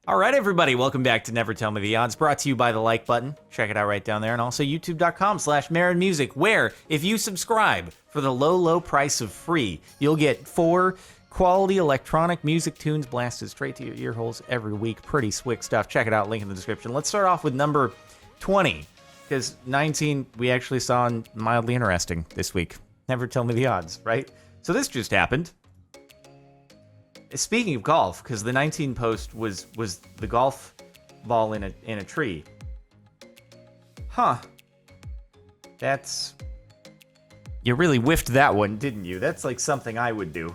All right, everybody, welcome back to Never Tell Me the Odds, brought to you by the like button. Check it out right down there, and also youtube.com/MarinMusic, where if you subscribe for the low, low price of free, you'll get 4 quality electronic music tunes blasted straight to your ear holes every week. Pretty slick stuff. Check it out, link in the description. Let's start off with number 20, because 19 we actually saw mildly interesting this week. Never Tell Me the Odds, right? So this just happened. Speaking of golf, because the 19 post was the golf ball in a tree. Huh. You really whiffed that one, didn't you? That's like something I would do.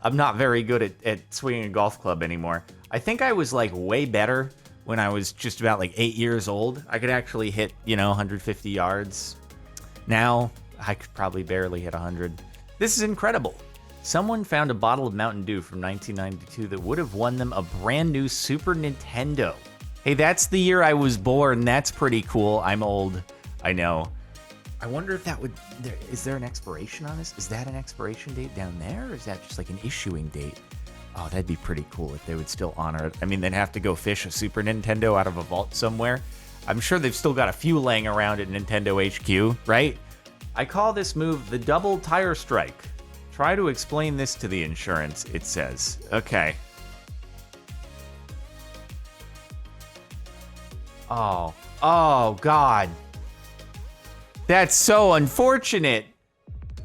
I'm not very good at swinging a golf club anymore. I think I was like way better when I was just about like 8 years old. I could actually hit, 150 yards. Now, I could probably barely hit 100. This is incredible. Someone found a bottle of Mountain Dew from 1992 that would have won them a brand new Super Nintendo. Hey, that's the year I was born. That's pretty cool. I'm old. I know. I wonder if that would... Is there an expiration on this? Is that an expiration date down there? Or is that just like an issuing date? Oh, that'd be pretty cool if they would still honor it. I mean, they'd have to go fish a Super Nintendo out of a vault somewhere. I'm sure they've still got a few laying around at Nintendo HQ, right? I call this move the double tire strike. Try to explain this to the insurance, it says. Okay. Oh, God. That's so unfortunate.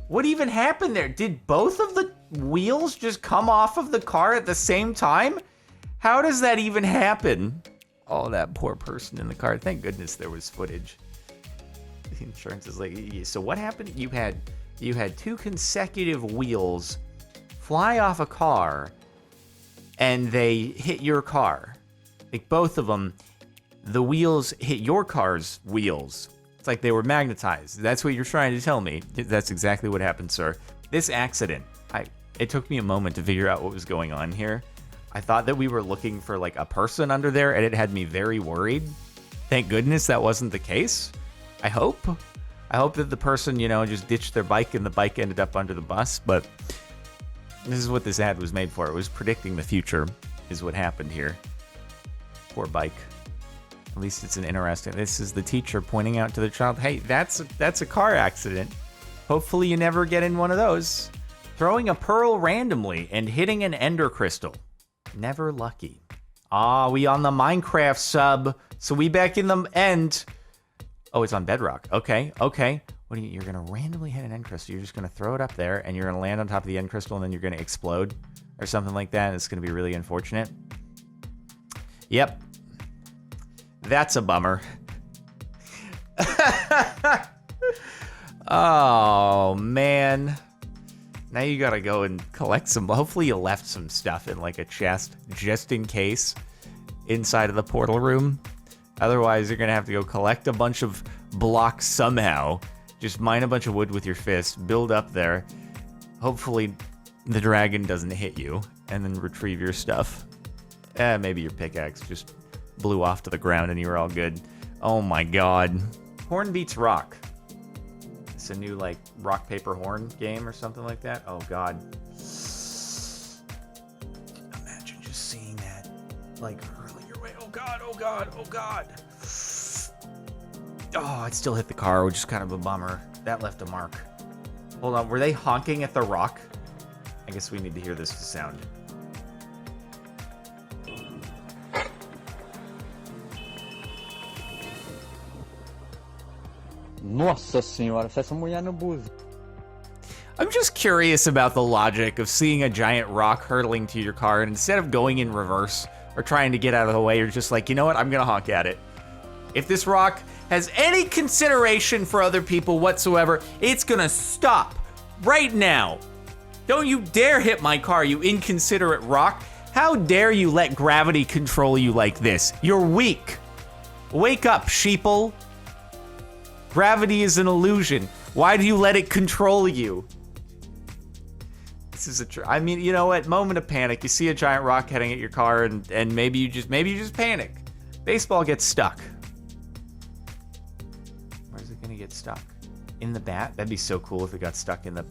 What even happened there? Did both of the wheels just come off of the car at the same time? How does that even happen? Oh, that poor person in the car. Thank goodness there was footage. The insurance is like, so what happened? You had 2 consecutive wheels fly off a car, and they hit your car. Like, both of them, the wheels hit your car's wheels. It's like they were magnetized. That's what you're trying to tell me. That's exactly what happened, sir. This accident, it took me a moment to figure out what was going on here. I thought that we were looking for, like, a person under there, and it had me very worried. Thank goodness that wasn't the case. I hope that the person, just ditched their bike and the bike ended up under the bus, but this is what this ad was made for. It was predicting the future, is what happened here. Poor bike. At least it's an interesting... This is the teacher pointing out to the child, hey, that's a car accident. Hopefully you never get in one of those. Throwing a pearl randomly and hitting an ender crystal. Never lucky. We on the Minecraft sub, so we back in the end... Oh, it's on Bedrock. Okay. What you're going to randomly hit an end crystal. You're just going to throw it up there, and you're going to land on top of the end crystal, and then you're going to explode or something like that. It's going to be really unfortunate. Yep. That's a bummer. Oh, man. Now you got to go and collect some. Hopefully you left some stuff in like a chest just in case inside of the portal room. Otherwise, you're going to have to go collect a bunch of blocks somehow. Just mine a bunch of wood with your fist, build up there. Hopefully, the dragon doesn't hit you, and then retrieve your stuff. Maybe your pickaxe just blew off to the ground and you were all good. Oh my god. Horn beats rock. It's a new, like, rock, paper, horn game or something like that. Oh god. Imagine just seeing that, like, hurling your way. Oh god, oh god, oh god. Oh, it still hit the car, which is kind of a bummer. That left a mark. Hold on, were they honking at the rock? I guess we need to hear this sound. Nossa senhora, se essa mulher no buzo. I'm just curious about the logic of seeing a giant rock hurtling to your car, and instead of going in reverse or trying to get out of the way, you're just like, you know what, I'm gonna honk at it. If this rock has any consideration for other people whatsoever, it's gonna stop right now. Don't you dare hit my car, you inconsiderate rock. How dare you let gravity control you like this? You're weak. Wake up, sheeple. Gravity is an illusion. Why do you let it control you? This is I mean, you know what? Moment of panic. You see a giant rock heading at your car, and maybe you just panic. Baseball gets stuck. Where's it gonna get stuck? In the bat? That'd be so cool if it got stuck in the...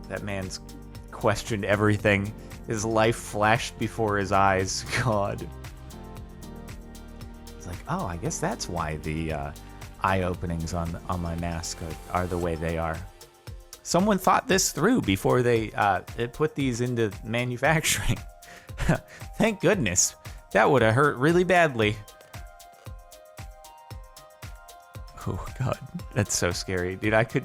That man's questioned everything. His life flashed before his eyes. God. It's like, oh, I guess that's why the eye openings on my mask are the way they are. Someone thought this through before they put these into manufacturing. Thank goodness. That would have hurt really badly. Oh God, that's so scary, dude. I could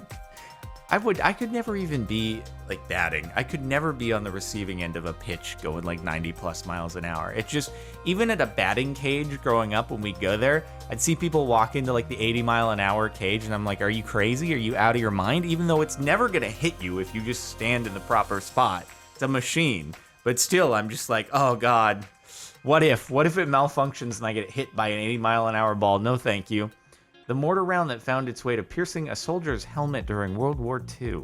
never even be like batting. I could never be on the receiving end of a pitch going like 90 plus miles an hour. It's just, even at a batting cage growing up when we go there, I'd see people walk into like the 80-mile-an-hour cage and I'm like, are you crazy? Are you out of your mind? Even though it's never gonna hit you if you just stand in the proper spot. It's a machine. But still, I'm just like, oh God, what if it malfunctions and I get hit by an 80-mile-an-hour ball? No, thank you. The mortar round that found its way to piercing a soldier's helmet during World War II.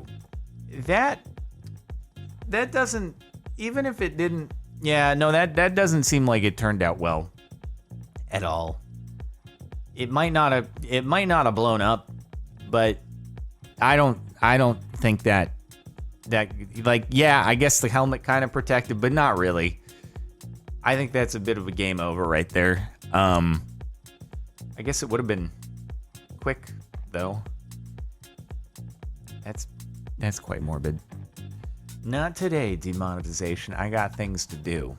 That doesn't, even if it didn't, yeah, no, that doesn't seem like it turned out well at all. It might not have blown up, but I don't think that like, yeah, I guess the helmet kind of protected, but not really. I think that's a bit of a game over right there. I guess it would have been quick though. That's quite morbid. Not today, demonetization. I got things to do.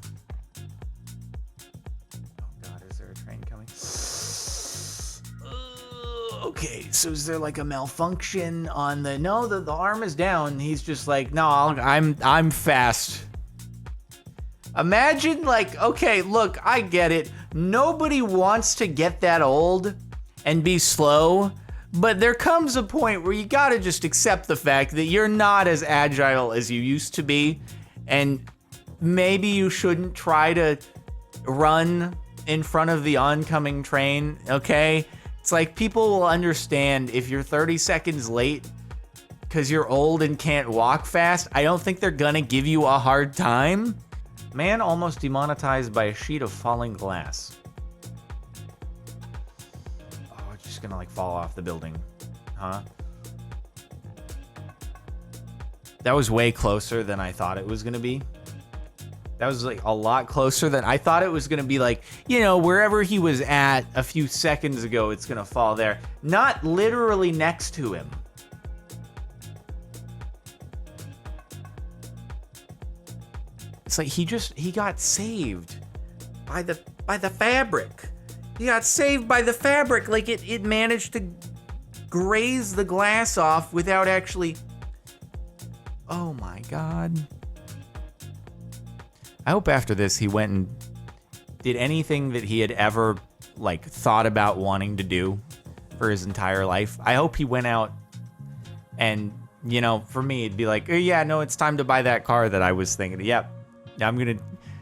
Oh God, is there a train coming? Okay, so is there like a malfunction on the? No, the arm is down. He's just like, no, I'm fast. Imagine like, okay, look, I get it. Nobody wants to get that old and be slow, but there comes a point where you gotta just accept the fact that you're not as agile as you used to be, and maybe you shouldn't try to run in front of the oncoming train, okay? It's like, people will understand if you're 30 seconds late because you're old and can't walk fast. I don't think they're gonna give you a hard time. Man almost demonetized by a sheet of falling glass. Oh, it's just gonna like fall off the building, huh? That was way closer than I thought it was gonna be. That was like a lot closer than I thought it was gonna be. Like, you know, wherever he was at a few seconds ago, it's gonna fall there. Not literally next to him. It's like he got saved by the fabric. He got saved by the fabric. Like it managed to graze the glass off without actually. Oh my God. I hope after this he went and did anything that he had ever like thought about wanting to do for his entire life. I hope he went out and, you know, for me it'd be like, oh, yeah, no, it's time to buy that car that I was thinking. Yep. I'm gonna,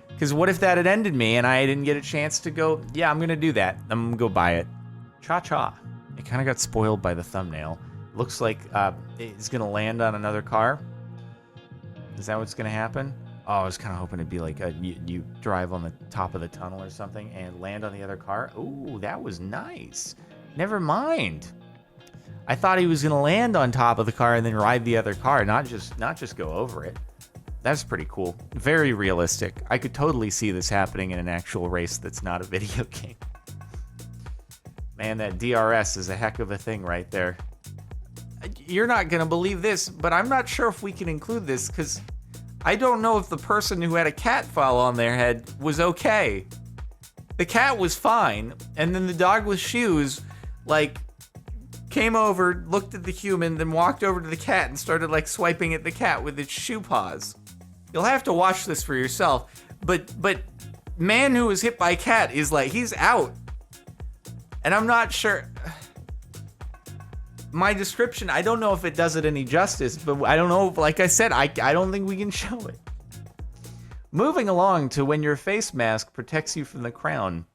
because what if that had ended me and I didn't get a chance to go, yeah, I'm gonna do that. I'm gonna go buy it. Cha-cha. It kind of got spoiled by the thumbnail. Looks like it's gonna land on another car. Is that what's gonna happen? Oh, I was kind of hoping it'd be like you drive on the top of the tunnel or something and land on the other car. Ooh, that was nice. Never mind. I thought he was gonna land on top of the car and then ride the other car, not just go over it. That's pretty cool. Very realistic. I could totally see this happening in an actual race that's not a video game. Man, that DRS is a heck of a thing right there. You're not gonna believe this, but I'm not sure if we can include this because I don't know if the person who had a cat fall on their head was okay. The cat was fine, and then the dog with shoes, like, came over, looked at the human, then walked over to the cat and started, like, swiping at the cat with its shoe paws. You'll have to watch this for yourself, but man who was hit by cat is, like, he's out. And I'm not sure. My description, I don't know if it does it any justice, but I don't know, like I said, I don't think we can show it. Moving along to when your face mask protects you from the crown.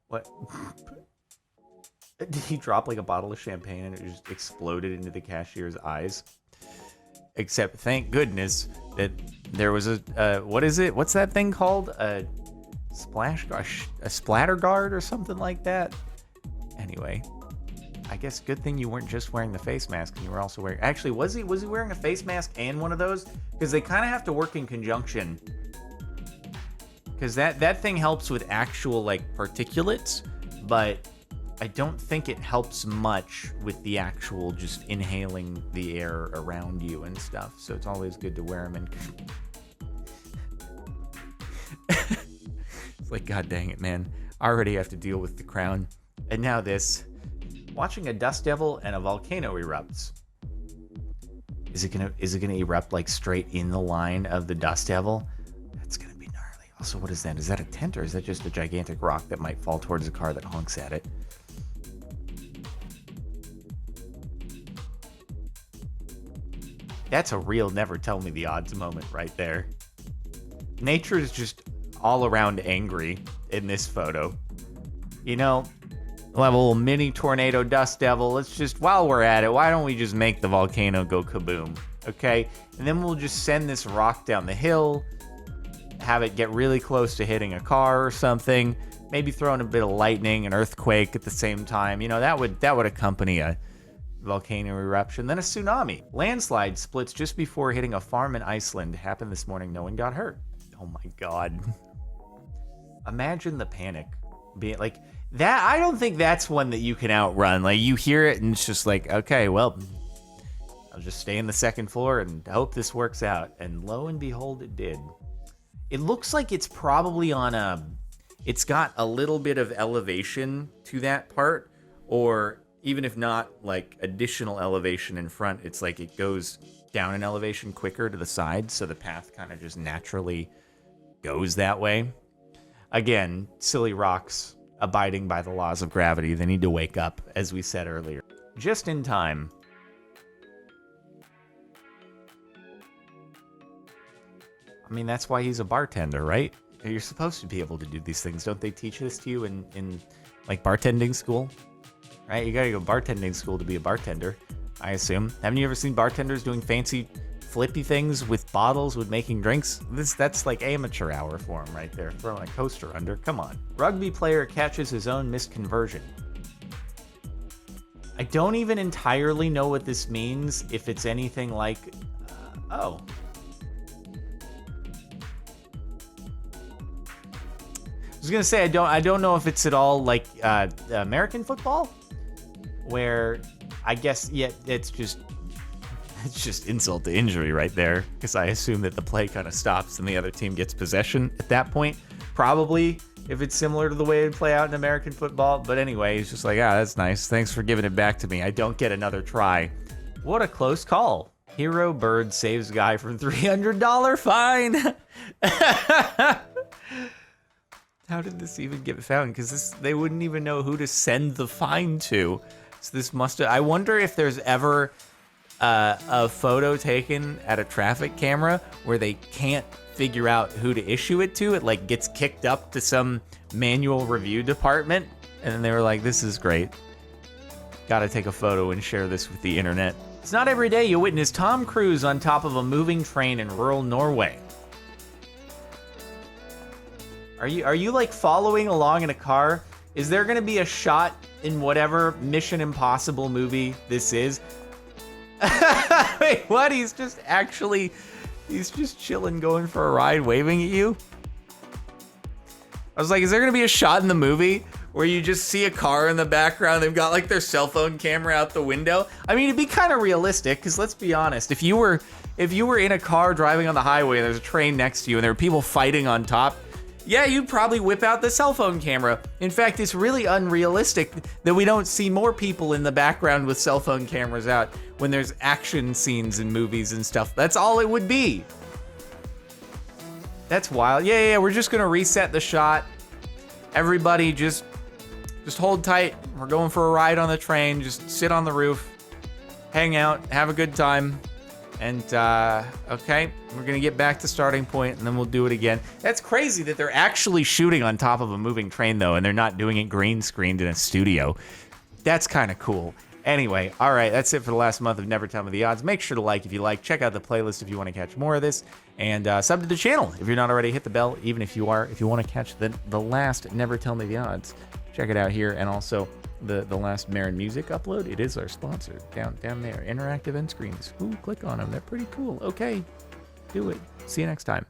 What? Did he drop like a bottle of champagne and it just exploded into the cashier's eyes? Except, thank goodness that there was a, what is it? What's that thing called? A splash guard, a splatter guard or something like that. Anyway, I guess good thing you weren't just wearing the face mask, and you were also wearing... Actually, was he wearing a face mask and one of those? Because they kind of have to work in conjunction. Because that thing helps with actual, like, particulates, but I don't think it helps much with the actual just inhaling the air around you and stuff. So it's always good to wear them in... It's like, god dang it, man. I already have to deal with the crown. And now this. Watching a dust devil and a volcano erupts. Is it gonna erupt like straight in the line of the dust devil? That's gonna be gnarly. Also, what is that? Is that a tent or is that just a gigantic rock that might fall towards a car that honks at it? That's a real never tell me the odds moment right there. Nature is just all around angry in this photo. You know, we'll have a little mini tornado dust devil. Let's just, while we're at it, why don't we just make the volcano go kaboom? Okay? And then we'll just send this rock down the hill, have it get really close to hitting a car or something, maybe throw in a bit of lightning, an earthquake at the same time. You know, that would accompany a volcano eruption. Then a tsunami. Landslide splits just before hitting a farm in Iceland. Happened this morning. No one got hurt. Oh my god. Imagine the panic. Being like that. I don't think that's one that you can outrun. Like, you hear it and it's just like, okay, well, I'll just stay in the second floor and hope this works out. And lo and behold, it did. It looks like it's probably on it's got a little bit of elevation to that part, or even if not, like, additional elevation in front, it's like it goes down an elevation quicker to the side, so the path kind of just naturally goes that way. Again, silly rocks abiding by the laws of gravity. They need to wake up, as we said earlier. Just in time. I mean, that's why he's a bartender, right? You're supposed to be able to do these things. Don't they teach this to you in like, bartending school? Right? You gotta go bartending school to be a bartender, I assume. Haven't you ever seen bartenders doing fancy flippy things with bottles, with making drinks? That's like amateur hour for him right there. Throwing a coaster under. Come on. Rugby player catches his own missed conversion. I don't even entirely know what this means. If it's anything like... oh. I was gonna say, I don't know if it's at all like American football, where I guess, yeah, it's just insult to injury right there, because I assume that the play kind of stops and the other team gets possession at that point. Probably, if it's similar to the way it play out in American football. But anyway, he's just like, that's nice. Thanks for giving it back to me. I don't get another try. What a close call. Hero Bird saves guy from $300 fine. How did this even get found? Because they wouldn't even know who to send the fine to. So this must have... I wonder if there's ever a photo taken at a traffic camera where they can't figure out who to issue it to. It like gets kicked up to some manual review department, and then they were like, this is great. Gotta take a photo and share this with the internet. It's not every day you witness Tom Cruise on top of a moving train in rural Norway. Are you like following along in a car? Is there gonna be a shot in whatever Mission Impossible movie this is? Wait, what? He's just chilling, going for a ride, waving at you? I was like, is there gonna be a shot in the movie where you just see a car in the background? They've got like their cell phone camera out the window. I mean, it'd be kind of realistic, because let's be honest, if you were in a car driving on the highway and there's a train next to you and there are people fighting on top, yeah, you'd probably whip out the cell phone camera. In fact, it's really unrealistic that we don't see more people in the background with cell phone cameras out when there's action scenes in movies and stuff. That's all it would be. That's wild. Yeah, we're just gonna reset the shot. Everybody just hold tight. We're going for a ride on the train. Just sit on the roof, hang out, have a good time. And, okay, we're gonna get back to starting point, and then we'll do it again. That's crazy that they're actually shooting on top of a moving train, though, and they're not doing it green screened in a studio. That's kind of cool. Anyway, all right, that's it for the last month of Never Tell Me the Odds. Make sure to like if you like. Check out the playlist if you want to catch more of this. And sub to the channel if you're not already. Hit the bell, even if you are. If you want to catch the last Never Tell Me the Odds, check it out here. And also the last Marin Music upload. It is our sponsor down there. Interactive end screens. Ooh, click on them. They're pretty cool. Okay, do it. See you next time.